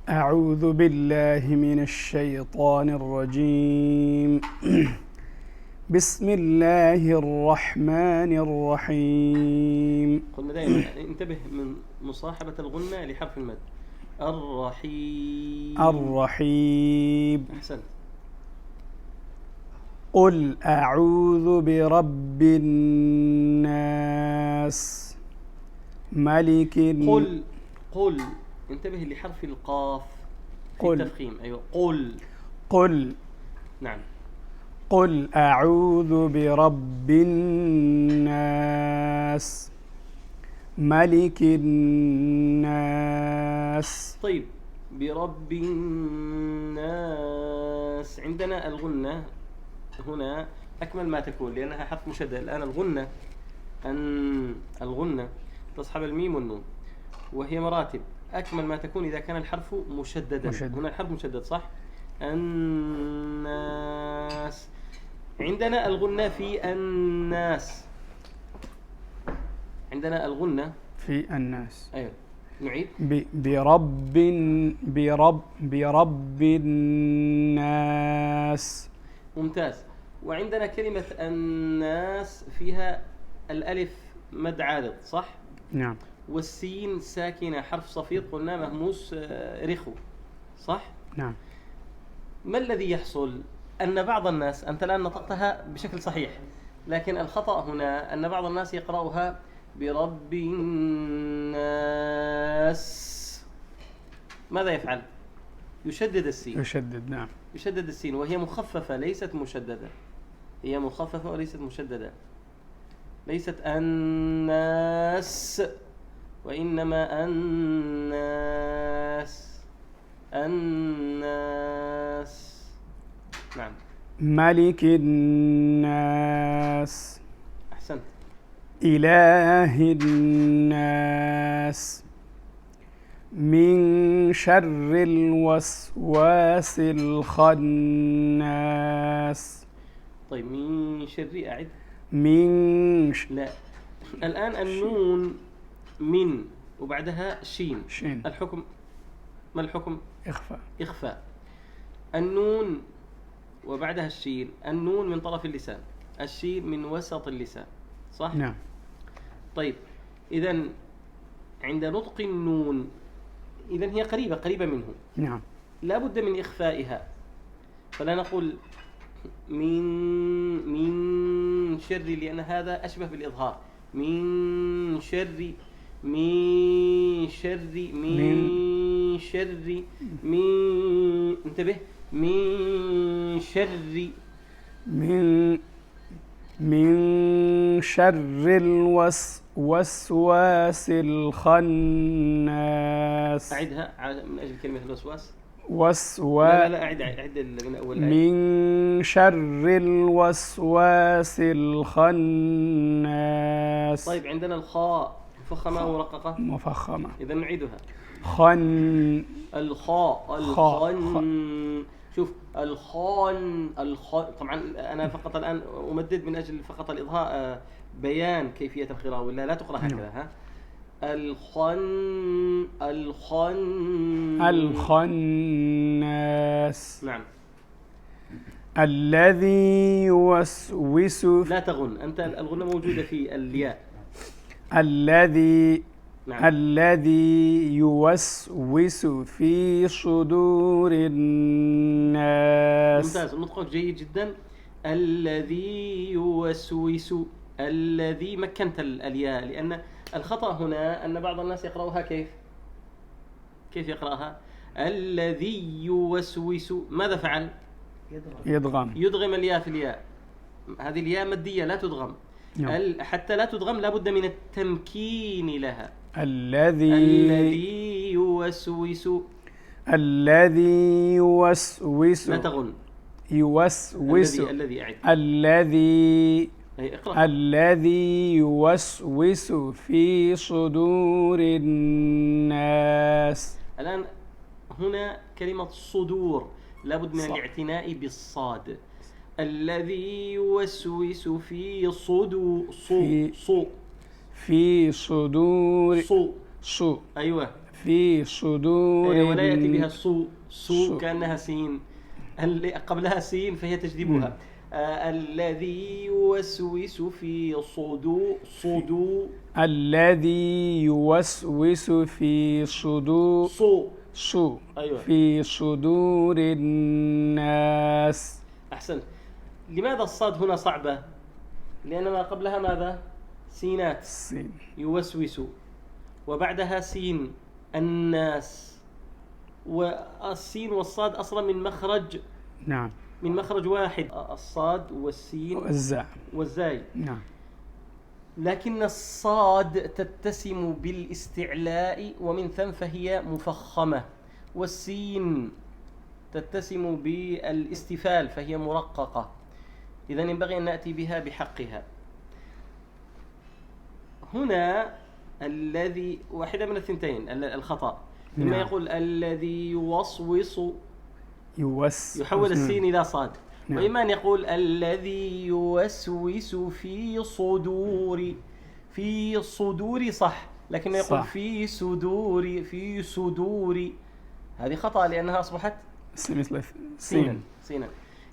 أعوذ بالله من الشيطان الرجيم. بسم الله الرحمن الرحيم. قلنا دائما انتبه من مصاحبة الغنة لحرف المد. الرحيم. أحسنت. قل أعوذ برب الناس ملك قل انتبه لحرف القاف في قل. التفخيم. أيوة قل نعم. قل أعوذ برب الناس ملك الناس. طيب، برب الناس عندنا الغنة هنا أكمل ما تكون لأنها حرف مشدد. الآن الغنة تصحب الميم والنون وهي مراتب. أكمل ما تكون إذا كان الحرف مشددا. هنا الحرف مشدد صح؟ الناس. عندنا الغنة في الناس. عندنا الغنة في الناس. أيوة نعيد. برب الناس. ممتاز. وعندنا كلمة الناس فيها الألف مد عارض صح؟ نعم. والسين ساكنة حرف صفير قلنا مهموس رخو صح؟ نعم. ما الذي يحصل؟ أن بعض الناس، أنت الآن نطقتها بشكل صحيح، لكن الخطأ هنا أن بعض الناس يقرأها برب الناس. ماذا يفعل؟ يشدد السين. نعم. يشدد السين وهي مخففة ليست مشددة. هي مخففة وليست مشددة. ليست الناس وإنما الناس. نعم. ملك الناس. أحسنت. إله الناس من شر الوسواس الخناس. طيب، من شر أعد. لا، الآن النون من وبعدها شين. الحكم ما الحكم؟ إخفاء. النون وبعدها الشين. النون من طرف اللسان، الشين من وسط اللسان صح؟ نعم. طيب، إذن عند نطق النون إذن هي قريبة منه. نعم. لا بد من إخفائها. فلا نقول من شر لأن هذا أشبه بالإظهار. من شر انتبه. من شر الوسواس الخناس. أعدها من أجل كلمة الوسواس. لا أعد من أول آية. من شر الوسواس الخناس. طيب، عندنا الخاء مفخمة أو مرققة؟ مفخمة. إذا نعيدها. الخاء. شوف الخان. طبعا أنا فقط الآن أمدد من أجل فقط الإظهار، بيان كيفية القراءة ولا لا تقرأ هكذا. ها الخناس. نعم. الذي يوسوس. لا تغن أنت، الغنة موجودة في الياء. نعم. الذي يوسوس في صدور الناس. ممتاز، نطقك جيد جدا. الذي يوسوس. الذي مكنت الياء، لأن الخطأ هنا أن بعض الناس يقرأها كيف يقرأها؟ الذي يوسوس. ماذا فعل؟ يدغم الياء في الياء. هذه الياء مادية لا تدغم. حتى لا تدغم لابد من التمكين لها. الذي يوسوس. لا تغن. الذي أعد. الذي يوسوس في صدور الناس. الآن هنا كلمة صدور لابد من الاعتناء بالصاد. الذي يوسوس في في صدور. أيوة، في صدور ولا يأتي بها الصو صو. كأنها سين، اللي قبلها سين فهي تجذبها. الذي يوسوس في صدور الذي يوسوس في صدور صو. أيوة. في صدور الناس. أحسنت. لماذا الصاد هنا صعبة؟ لأن ما قبلها ماذا؟ سينات. سين. يوسوس وبعدها سين الناس، والسين والصاد أصلا من مخرج، نعم، من مخرج واحد، الصاد والسين والزاء والزاي. نعم. لكن الصاد تتسم بالاستعلاء ومن ثم فهي مفخمة، والسين تتسم بالاستفال فهي مرققة، إذن ينبغي أن نأتي بها بحقها. هنا الذي واحدة من الثنتين الخطأ، إما يقول الذي يحول السين إلى صاد، وإما أن يقول الذي يوسوس في صدور صح، لكن يقول في صدور هذه خطأ لأنها أصبحت سينا.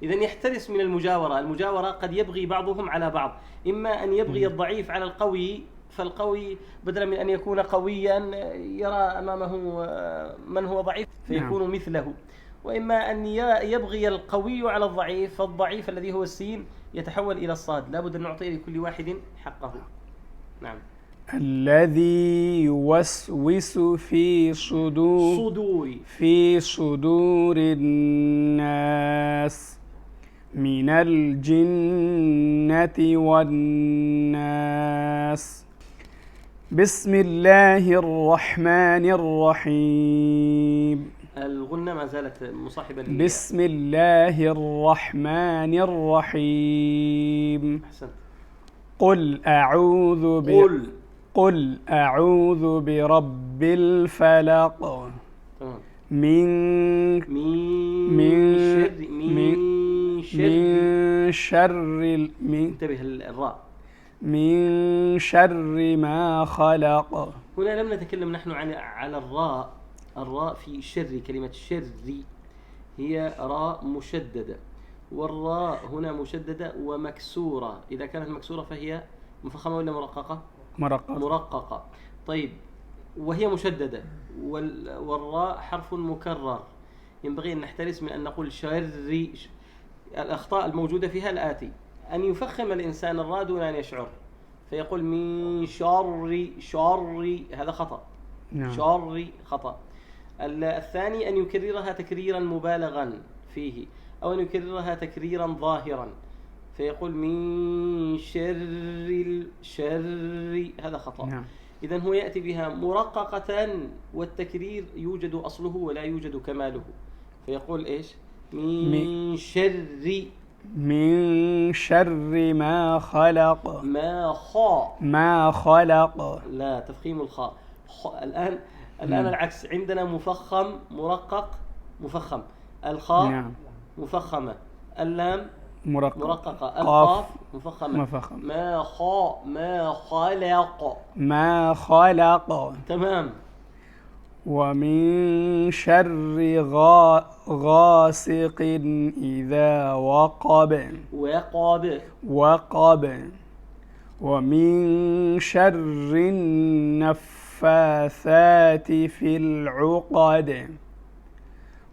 إذن يحترس من المجاورة قد يبغي بعضهم على بعض، إما أن يبغي الضعيف على القوي، فالقوي بدلا من أن يكون قويا يرى أمامه من هو ضعيف فيكون مثله، وإما أن يبغي القوي على الضعيف، فالضعيف الذي هو السين يتحول إلى الصاد. لابد أن نعطي لكل واحد حقه. نعم. الذي يوسوس في صدور الناس من الجنة والناس. بسم الله الرحمن الرحيم. الغنة ما زالت مصاحبة بسم الله الرحمن الرحيم. أحسنت. قل أعوذ برب الفلق من شر ما خلق. هنا لم نتكلم نحن على الراء في شر. كلمة شر هي راء مشددة، والراء هنا مشددة ومكسورة. إذا كانت مكسورة فهي مفخمة ولا مرققة؟ مرققة. طيب، وهي مشددة، والراء حرف مكرر، ينبغي أن نحترس من أن نقول شر. الأخطاء الموجودة فيها الآتي: أن يفخم الإنسان الراء دون أن يشعر، فيقول من شر، هذا خطأ. شر خطأ. الثاني أن يكررها تكريرا مبالغا فيه، أو أن يكررها تكريرا ظاهرا، فيقول من شر، هذا خطأ. إذن هو يأتي بها مرققة، والتكرير يوجد أصله ولا يوجد كماله، فيقول إيش؟ من شر ما خلق. ما خلق. لا، تفخيم الخاء. الآن العكس، عندنا مفخم مرقق مفخم، الخاء مفخمة، اللام مرققة، القاف مفخمة. ما خلق. تمام. ومن شر غاسق إذا وقب. ومن شر النفاثات في العقد.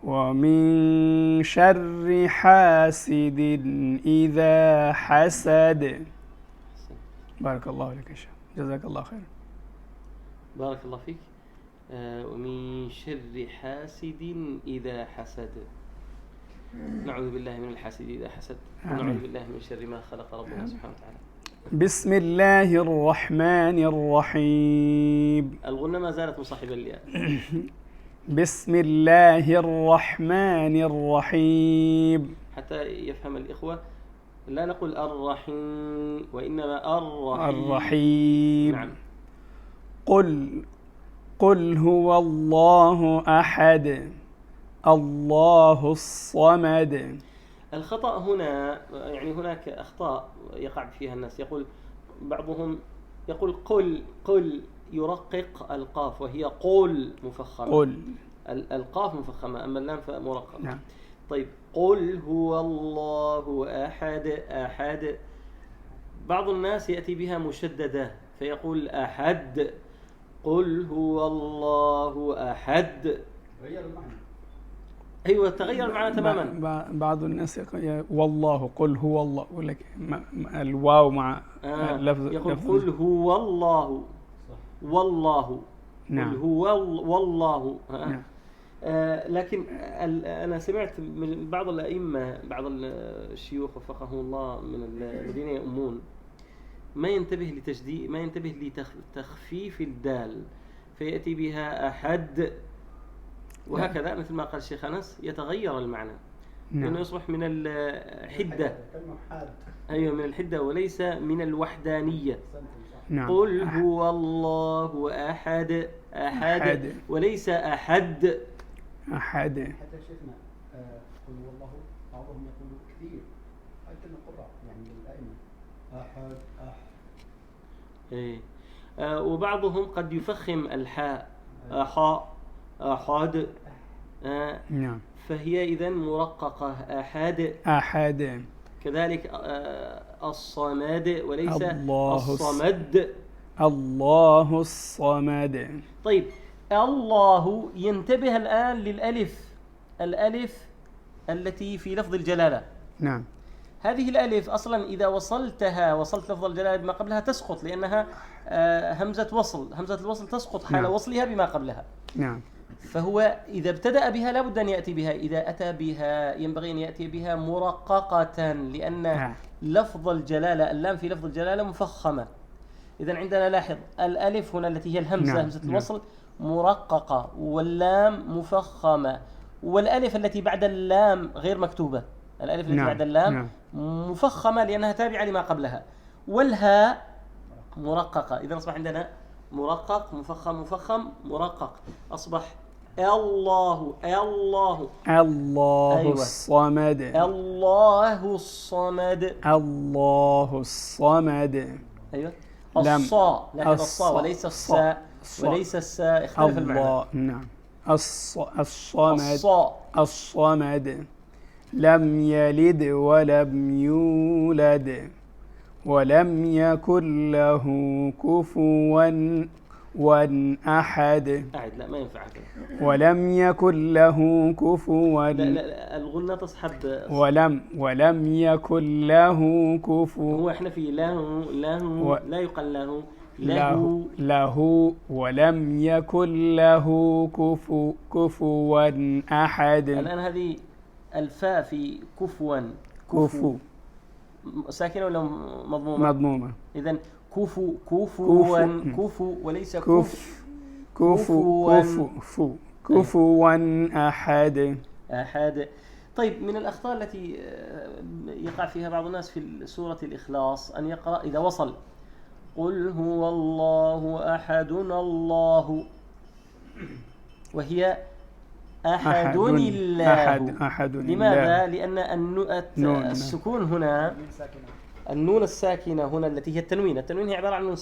ومن شر حاسد إذا حسد. بارك الله لك يا شيخ، جزاك الله خير. بارك الله فيك. ومن شر حاسد إذا حسد. نعوذ بالله من الحاسد إذا حسد، ونعوذ بالله من شر ما خلق ربنا سبحانه وتعالى. بسم الله الرحمن الرحيم. الغنة ما زالت مصاحبة للياء. بسم الله الرحمن الرحيم. حتى يفهم الإخوة، لا نقول الرحيم، وإنما الرحيم. نعم. قل هو الله أحد الله الصمد. الخطأ هنا، يعني هناك أخطاء يقع فيها الناس. يقول بعضهم قل يرقق القاف وهي قل مفخمة. قل. القاف مفخمة أما اللام فمرققة. نعم. طيب قل هو الله أحد. أحد بعض الناس يأتي بها مشددة فيقول أحد. قل هو الله أحد. غير المعنى. أيوة تغير المعنى تماما. بعض الناس يقول والله قل هو الله، يقول لك الواو مع اللفظ. يقول قل هو الله. صح. والله. نعم. قل هو والله. نعم. لكن أنا سمعت من بعض الأئمة، بعض الشيوخ وفقهم الله من الذين يؤمون ما ينتبه لتشديد، ما ينتبه لتخفيف الدال فيأتي بها أحد وهكذا، مثل ما قال الشيخ أنس يتغير المعنى. نعم. لأنه يصبح من الحدة. كلمة حاد. أيوة من الحدة وليس من الوحدانية. نعم. قل هو الله أحد. أحد وليس أحد. أحد. حتى شيخنا قل هو الله بعضهم يقول كثير، حتى القراء يعني الأئمة أحد إيه. وبعضهم قد يفخم الحاء أحا أحد. نعم. فهي إذن مرققة أحد. أحد. كذلك الصمد وليس الله الصمد. الله الصمد. طيب الله ينتبه الآن للألف، الألف التي في لفظ الجلالة. نعم. هذه الألف أصلا إذا وصلت لفظ الجلالة بما قبلها تسقط، لأنها همزة وصل. همزة الوصل تسقط حال نعم. وصلها بما قبلها. نعم. فهو إذا ابتدأ بها لابد أن يأتي بها، إذا أتى بها ينبغي أن يأتي بها مرققة، لأن لفظ الجلالة اللام في لفظ الجلالة مفخمة. إذا عندنا لاحظ الألف هنا التي هي الهمزة. نعم. همزة الوصل مرققة واللام مفخمة، والألف التي بعد اللام غير مكتوبة. الألف التي نعم. بعد اللام نعم. مفخمة لأنها تابعة لما قبلها، والهاء مرققة. إذا أصبح عندنا مرقق مفخم مفخم مرقق. أصبح الله الله الله أيوة. الصمد. الله الصمد. الله الصمد. أيوة. الصاء، لاحظ الصاء وليس الساء. وليس الساء، اختلف المعنى. نعم. الصمد. الصاء. الصمد. لم يلد ولم يولد ولم يكن له كفوا أحد. أعد. لا ما ينفع هكذا. ولم يكن له كفوا. لا الغنة تصحب. ولم يكن له كفوا. هو احنا في له لا يقال له. له ولم يكن له كفوا أحد. الآن هذه الفاء في كفو ساكنة ولا مضمومة؟ مضمومة. إذن كفو وليس كفوا أحد. أحد. طيب من الأخطاء التي يقع فيها بعض الناس في سورة الإخلاص أن يقرأ إذا وصل قل هو الله أحد الله، وهي أحد الله. أحد لماذا؟ لأن السكون هنا، النون الساكنة هنا التي هي التنوين. التنوين هي عبارة عن نون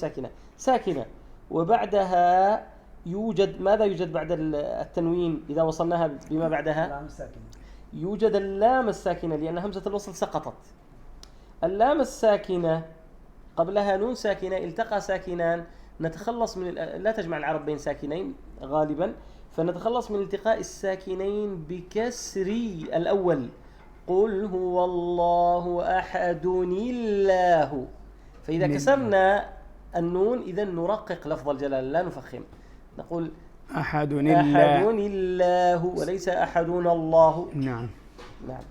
ساكنة وبعدها يوجد ماذا؟ يوجد بعد التنوين إذا وصلناها بما بعدها يوجد اللام الساكنة، لأن همزة الوصل سقطت. اللام الساكنة قبلها نون ساكنة، التقى ساكنان، نتخلص من لا تجمع العرب بين ساكنين غالبا، فنتخلص من التقاء الساكنين بكسر الأول. قل هو الله أحد الله. فإذا كسرنا النون إذا نرقق لفظ الجلالة لا نفخم، نقول أحد الله وليس أحدنا الله. نعم. نعم.